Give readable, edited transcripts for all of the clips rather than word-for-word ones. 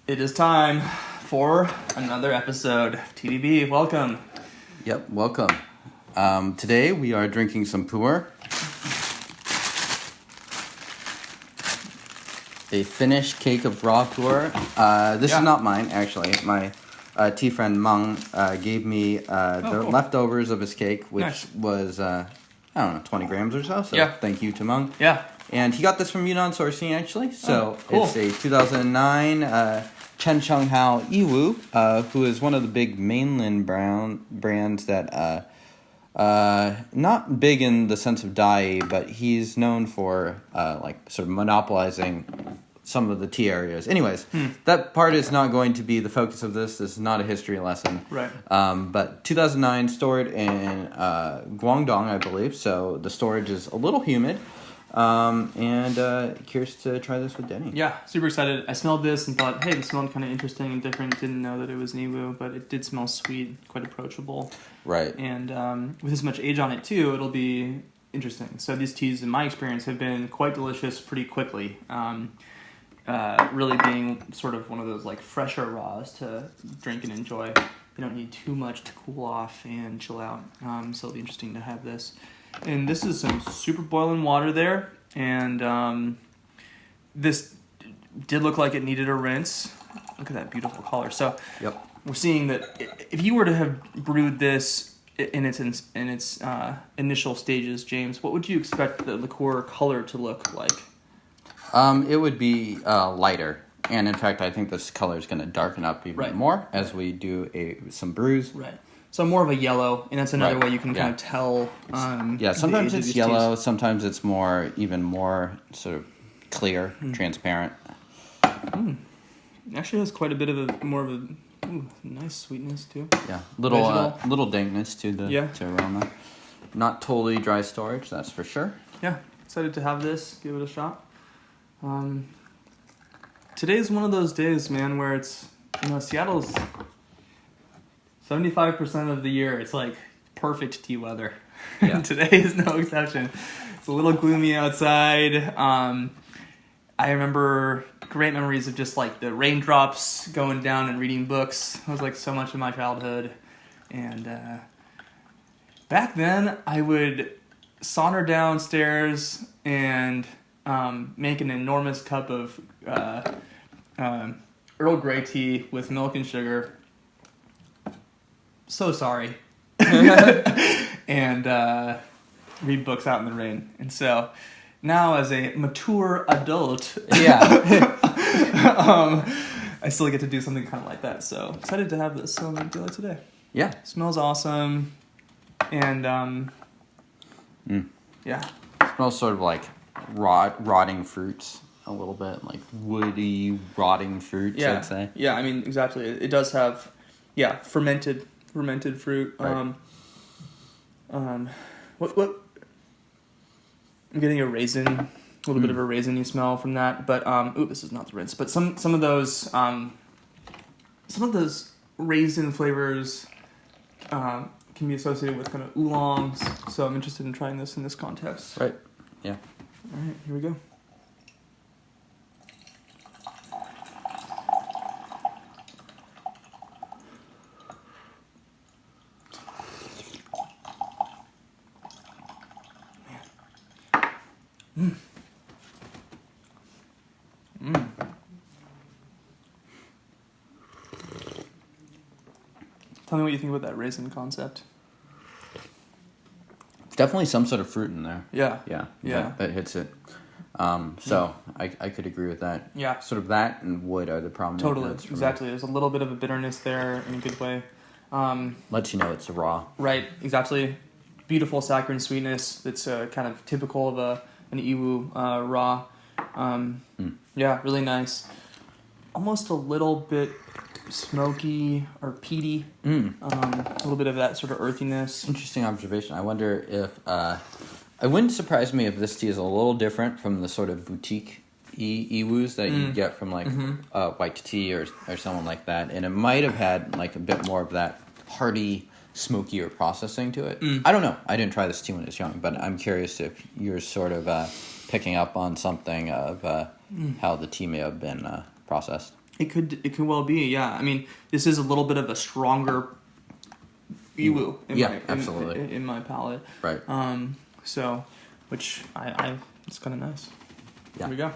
It is time for another episode of TeaDB. Welcome. Yep, welcome. Today we are drinking some Pu'erh, a Finnish cake of raw Pu'erh. This is not mine, actually. My tea friend Meng gave me the leftovers of his cake, which was, 20 grams or so. So thank you to Meng. Yeah. And he got this from Yunnan sourcing, actually. So it's a 2009 Chensheng Hao Yiwu, who is one of the big mainland brands that, not big in the sense of dye, but he's known for sort of monopolizing some of the tea areas. Anyways, that part is not going to be the focus of this. This is not a history lesson. Right. But 2009, stored in Guangdong, I believe. So the storage is a little humid. Curious to try this with Denny. Yeah, super excited. I smelled this and thought, hey, this smelled kind of interesting and different. Didn't know that it was an Yiwu, but it did smell sweet, quite approachable. Right. And with as much age on it, too, it'll be interesting. So these teas, in my experience, have been quite delicious pretty quickly. Really being sort of one of those like fresher raws to drink and enjoy. You don't need too much to cool off and chill out. So it'll be interesting to have this. And this is some super boiling water there. And this did look like it needed a rinse. Look at that beautiful color. So we're seeing that if you were to have brewed this in its initial stages, James, what would you expect the liqueur color to look like? It would be lighter. And in fact, I think this color is going to darken up even more as we do some brews. Right. So more of a yellow, and that's another way you can kind of tell. Sometimes it's yellow, sometimes it's even more sort of clear, transparent. It actually has quite a bit of more of a nice sweetness too. Yeah, little dankness to the aroma. Not totally dry storage, that's for sure. Yeah, excited to have this. Give it a shot. Today's one of those days, man, where it's Seattle's 75% of the year, it's like perfect tea weather. Yeah. Today is no exception. It's a little gloomy outside. I remember great memories of just like the raindrops going down and reading books. It was like so much of my childhood. And back then, I would saunter downstairs and make an enormous cup of Earl Grey tea with milk and sugar. So sorry. And read books out in the rain. And so now as a mature adult, I still get to do something kind of like that. So excited to have this on the dealer today. Yeah. Smells awesome. And It smells sort of like rotting fruits a little bit, like woody rotting fruits, I'd say. Yeah, I mean, exactly. It does have, fermented fruit. Right. What? I'm getting a raisin, a little bit of a raisiny smell from that. But this is not the rinse. But some of those raisin flavors can be associated with kind of oolongs. So I'm interested in trying this in this context. Right. Yeah. All right, here we go. Tell me what you think about that raisin concept. Definitely some sort of fruit in there. Yeah. That hits it. So I could agree with that. Yeah. Sort of that and wood are the prominent Totally, notes for exactly. me. There's a little bit of a bitterness there in a good way. Lets you know it's raw. Right, exactly. Beautiful saccharine sweetness that's kind of typical of an Yiwu raw. Yeah, really nice. Almost a little bit smoky or peaty. A little bit of that sort of earthiness. Interesting observation. I wonder if it wouldn't surprise me if this tea is a little different from the sort of boutique Yiwus that you get from like White Tea or someone like that, and it might have had like a bit more of that hearty smokier processing to it. I don't know. I didn't try this tea when it was young, but I'm curious if you're sort of picking up on something of how the tea may have been processed. It could well be, yeah. I mean, this is a little bit of a stronger Yiwu in my palate. Right. So, which I it's kind of nice. Yeah. Here we go.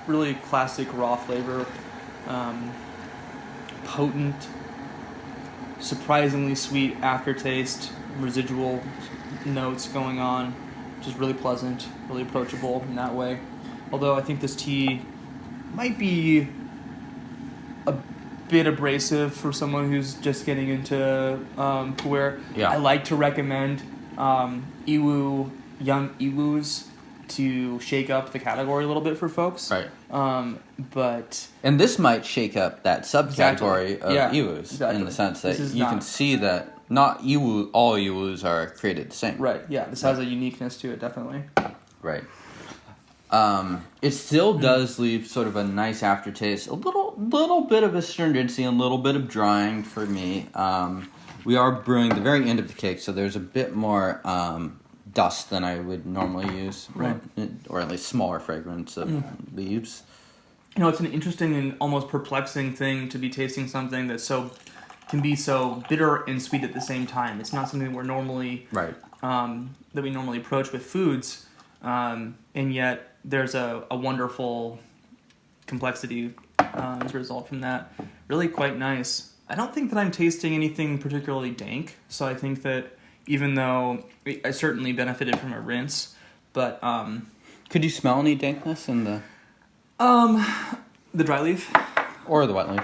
Really classic raw flavor, potent, surprisingly sweet aftertaste, residual notes going on, which is really pleasant, really approachable in that way. Although I think this tea might be a bit abrasive for someone who's just getting into Pu'erh. Yeah. I like to recommend young Yiwus to shake up the category a little bit for folks. Right. But and this might shake up that subcategory of Yiwus in the sense that you can see that not Yiwu, all Yiwus are created the same. Right, yeah. This has a uniqueness to it, definitely. Right. It still does leave sort of a nice aftertaste, a little bit of astringency, and a little bit of drying for me. We are brewing the very end of the cake, so there's a bit more dust than I would normally use, right? Or at least smaller fragrance of leaves. You know, it's an interesting and almost perplexing thing to be tasting something that can be so bitter and sweet at the same time. It's not something we're normally that we normally approach with foods, and yet there's a wonderful complexity as a result from that. Really quite nice. I don't think that I'm tasting anything particularly dank, so I think that even though I certainly benefited from a rinse, but could you smell any dankness in the dry leaf or the wet leaf?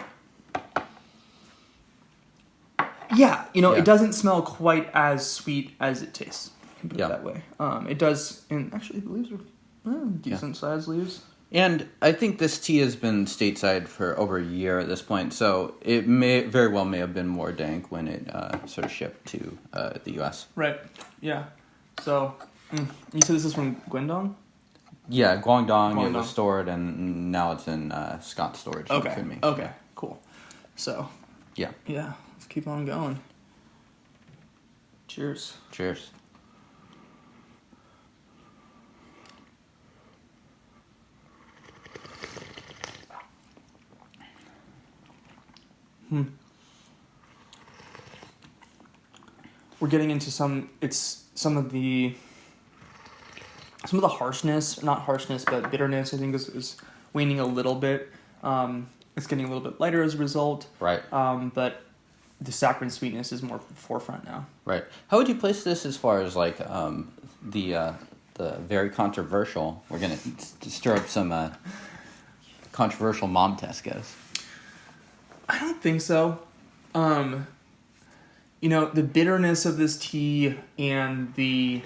Yeah, it doesn't smell quite as sweet as it tastes. Put it that way. It does, and actually the leaves are decent sized leaves. And I think this tea has been stateside for over a year at this point, so it may have been more dank when it sort of shipped to the U.S. Right. Yeah. So you said this is from Guangdong? Yeah, Guangdong. It was stored, and now it's in Scott storage. Okay. Okay. Cool. So. Yeah. Yeah. Let's keep on going. Cheers. Cheers. We're getting into some of the harshness, not harshness, but bitterness, I think is waning a little bit. It's getting a little bit lighter as a result. Right. But the saccharine sweetness is more forefront now. Right. How would you place this as far as like the very controversial? We're gonna stir up some controversial mom test goes. I don't think so. The bitterness of this tea and the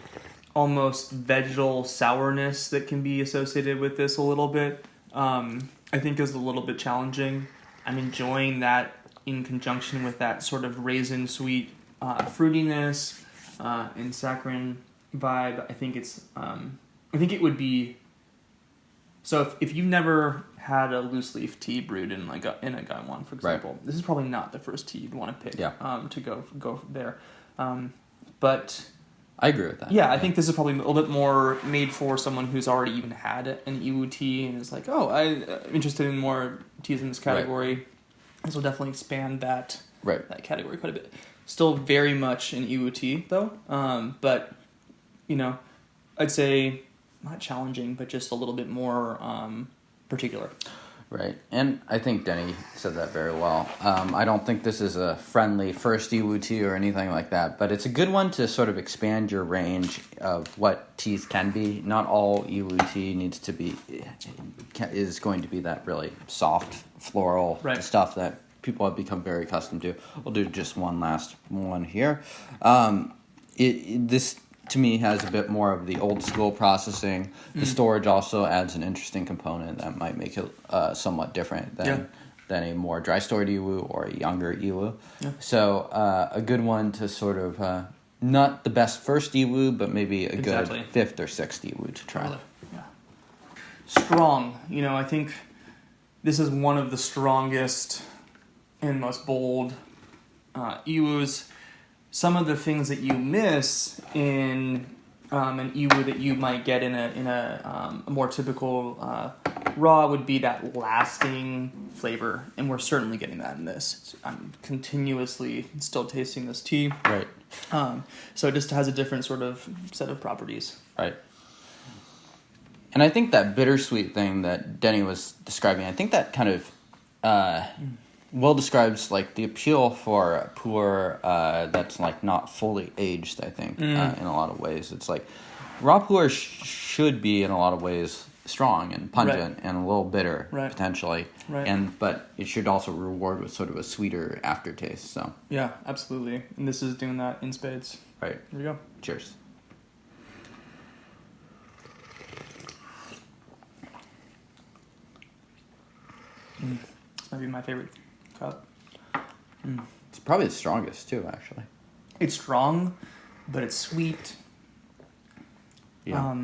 almost vegetal sourness that can be associated with this a little bit, I think is a little bit challenging. I'm enjoying that in conjunction with that sort of raisin sweet fruitiness and saccharine vibe. I think it would be. So if you've never had a loose leaf tea brewed in a Gaiwan, for example, this is probably not the first tea you'd want to pick to go there. But I agree with that. Yeah, I think this is probably a little bit more made for someone who's already even had an Yiwu tea and is like, I'm interested in more teas in this category. Right. This will definitely expand that category quite a bit. Still very much an Yiwu tea though, but I'd say not challenging, but just a little bit more particular. Right, and I think Denny said that very well. I don't think this is a friendly first Yiwu tea or anything like that, but it's a good one to sort of expand your range of what teas can be. Not all Yiwu tea is going to be that really soft floral stuff that people have become very accustomed to. We'll do just one last one here. This to me has a bit more of the old school processing. The storage also adds an interesting component that might make it somewhat different than a more dry stored Yiwu or a younger Yiwu. Yeah. So a good one to sort of not the best first Yiwu, but maybe a Exactly. good fifth or sixth Yiwu to try. Totally. Yeah. Strong. I think this is one of the strongest and most bold Yiwus. Some of the things that you miss in an Yiwu that you might get in a more typical raw would be that lasting flavor, and we're certainly getting that in this. I'm continuously still tasting this tea. Right. So it just has a different sort of set of properties. Right. And I think that bittersweet thing that Denny was describing, I think that kind of well describes like the appeal for a pu'erh that's like not fully aged, I think, in a lot of ways. It's like raw pu'erh should be in a lot of ways strong and pungent and a little bitter potentially. Right. But it should also reward with sort of a sweeter aftertaste. So yeah, absolutely. And this is doing that in spades. Right. Here we go. Cheers. This might be my favorite cup. It's probably the strongest too, actually. It's strong, but it's sweet. Yeah.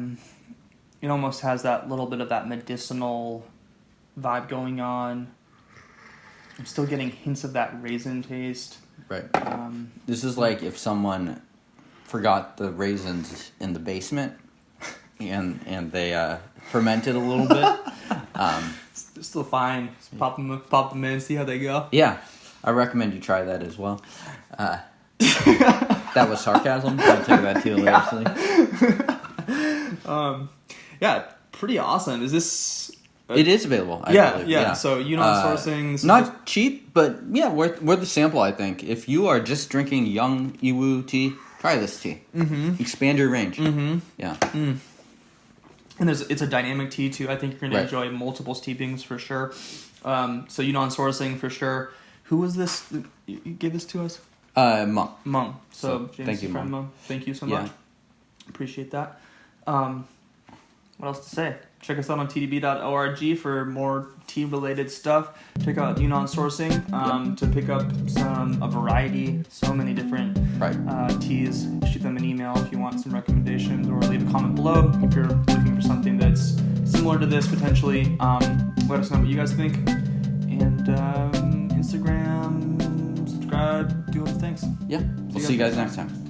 It almost has that little bit of that medicinal vibe going on. I'm still getting hints of that raisin taste. Right. This is like if someone forgot the raisins in the basement and they fermented a little bit. It's still fine. Just pop them in, see how they go. Yeah, I recommend you try that as well. That was sarcasm. Don't take that too seriously. Yeah, pretty awesome. Is this? It is available. Yeah. So Yunnan sourcing. This not cheap, but yeah, worth the sample. I think if you are just drinking young Yiwu tea, try this tea. Mm-hmm. Expand your range. Mm-hmm. Yeah. Mm. And it's a dynamic tea too. I think you're going to enjoy multiple steepings for sure. So Yunnan sourcing for sure. Who was this? You gave this to us? Meng. So James, thank you, Meng. Thank you so much. Appreciate that. What else to say? Check us out on TeaDB.org for more tea-related stuff. Check out Yunnan Sourcing to pick up a variety, so many different teas. Shoot them an email if you want some recommendations, or leave a comment below if you're looking for something that's similar to this potentially. Let us know what you guys think. And Instagram, subscribe, do all the things. Yeah, we'll see you guys next time.